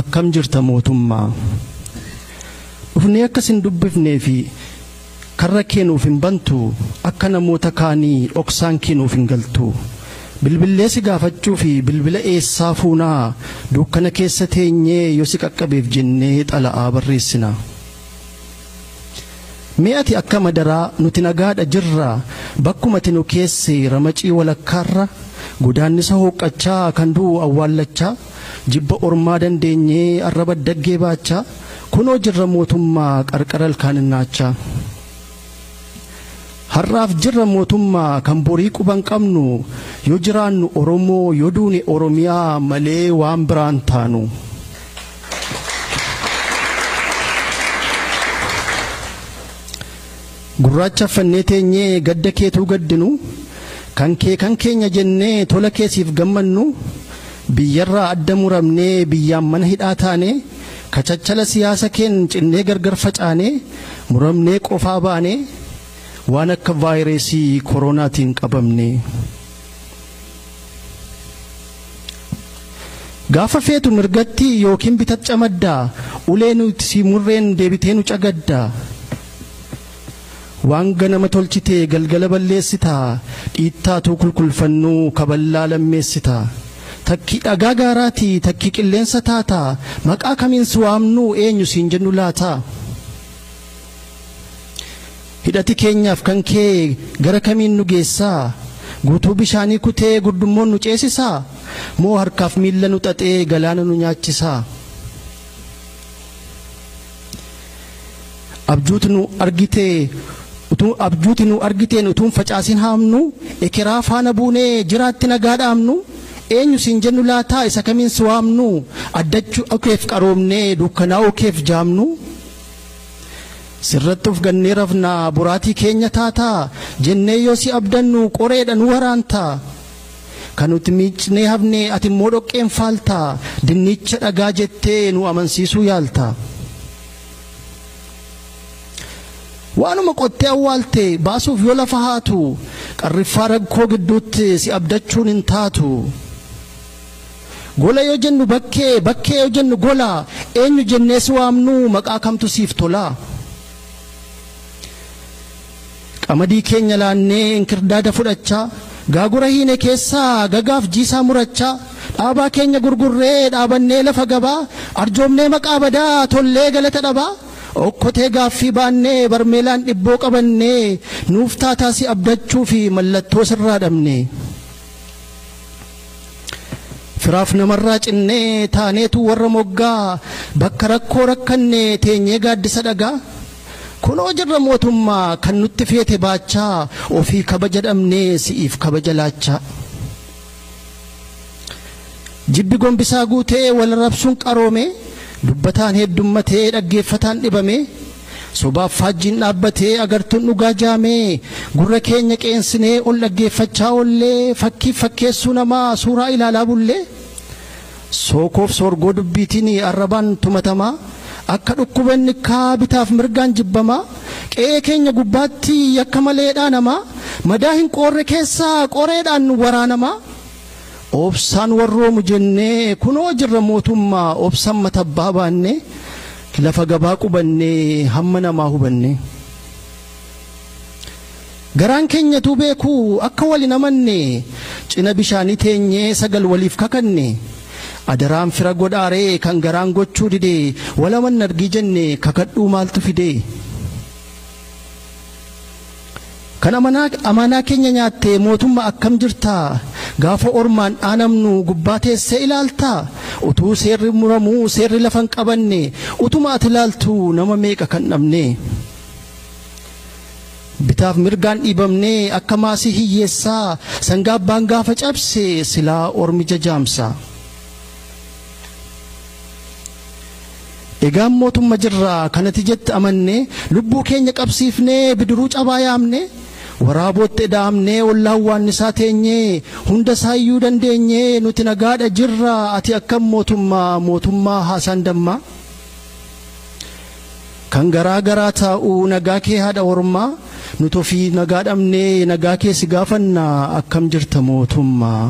akkam jirta mootummaa dhufnee akkasin dubbifnee fi karra keenuuf hin bantu akka namoota kaanii dhoksaan keenuuf hin galtu bilbilee si gaafachuu fi bilbila eessaa fuunaa dukkana keessa teenyee yoo si qaqqabeef jennee xala'aa barreessina mi'ati akka madaraa nuti nagaadha jirra bakkuma tinu keessi ramacii walakkaarra godaannisa hooqqachaa kan du'u awwaallachaa jibba ormaa dandeenyee arraba daggee baachaa kunoo jirra mootummaa qarqara ilkaaninnaachaa har'aaf jirra mootummaa kan borii quban qabnu yoo jiraannu Oromoo yoo duune Oromiyaa malee waan biraan taanu gurraacha fannee teenyee gadda keetuu gaddinu kan keenya jennee tola keessiif gammannu biyyarraa adda muramnee biyyaan mana hidhaa taane kachachala siyaasa keen cinnee gargar facaane muramnee qofaa baane waan akka vaayirasii koronaatiin qabamne gaafa feetu mirgatti yookiin bitacca maddaa ulee nuti si murreen deebitee nu cagadda waan ganama tolchite galgala balleessita dhiittaatu kulkulfannuu kaballaa lammeessita takki dhagaa gaaraati takki qilleensa taata maqaa kamiin si waamnu eenyu siin jennu laata hidhati keenyaaf kan kee gara kamiin nu geessaa guutuu bishaanii kutee gurdummoon nu ceesisaa moo harkaaf miilla nu xaxee galaana nu nyaachisaa abjuuti nu argiteen utuun facaasin haamnu ekeraa faana buunee jiraatti nagaa dhaamnu eenyu siin jennu laataa isa kamiin si waamnu addachuu okeef qaroomnee dukkanaa okeef jaamnu sirratti of gannee rafnaa boraatii keenya taataa jennee yoo si abdannu qoreedha nu waraantaa kan nuti miicnee hafnee ati immoo dhoqqeen faaltaa dinnicha dhagaa jettee nu amansiisuu yaaltaa waanuma qottee awwaalte baasuuf yoo lafa haatu qarriffaa rakkoo gidduutti si abdachuun hin taatu gola yoo jennu bakkee yoo jennu gola eenyu jennee si waamnu maqaa kamtu siif tola qamadii keenya laannee inkirdaada fudhachaa gaagura hiine keessaa gagaaf jiisaa murachaa dhaabaa keenya gurgurree dhaabannee lafa gabaa arjoomnee maqaa badaa tollee galata dhabaa okkotee gaaffii baannee barmeelaan dhibboo qabannee nuuf taataa si abdachuu fi mallattoo sirraa dhabne firaaf namarraa cinnee taaneetu warra moggaa bakka rakkoo rakkannee teenyee gaaddisa dhagaa kunoo jirra mootummaa kan nutti feete baachaa ofii kabaja dhabnee si'iif kabaja laachaa jibbi gombisaa guutee wal rabsuun qaroome dubbataan heddummatee dhaggeeffataan dhibame sobaaf faajjiin dhaabbatee agartuun dhugaa jaamee gurra keenya qeensinee ol dhaggeeffachaa ollee fakkii fakkeessuu namaa suuraa ilaalaa bullee sookoof soorgoo dubbiitiin arrabaan tumatamaa akka dhukkubanni bitaaf mirgaan jibbamaa qe'ee keenya gubbaatti yakka maleedhaa namaa madaa hin qoorre keessaa qoreedhaan waraanamaa obsaan warroomu jennee kunoo jirra mootummaa obsaan matabbaa baannee lafa gabaa qubannee hamma namaa hubanne garaan keenyatu beekuu akka wali namanne cina bishaanii teenyee sagal waliif kakanne adaraan fira godhaaree kan garaan gochuu dide walaman argii jenne kakadhuu maaltu fide kan amanaa keenya nyaatte mootummaa akkam jirtaa gaafa ormaan dhaanamnu gubbaa teessee ilaaltaa utuu seerri muramuu seerri lafan qabanne utuma ati ilaaltu nama meeqa kan dhabne bitaaf mirgaan dhiibamne akka maasii hiyyeessaa sangaa abbaan gaafa cabse silaa ormi jajaamsa egaan mootummaa jirraa kanati jette amanne lubbuu keenya qabsiifnee bidiruu cabaa yaamne waraabotti daamnee ollaan waan isaa teenyee hunda saayyuu dandeenyee nuti nagaadha jirra ati akkam mootummaa haasaan dammaa kan garaa taa'u nagaa kee haadha ormaa nuti ofii nagaa dhabnee nagaa kee si gaafannaa akkam jirta mootummaa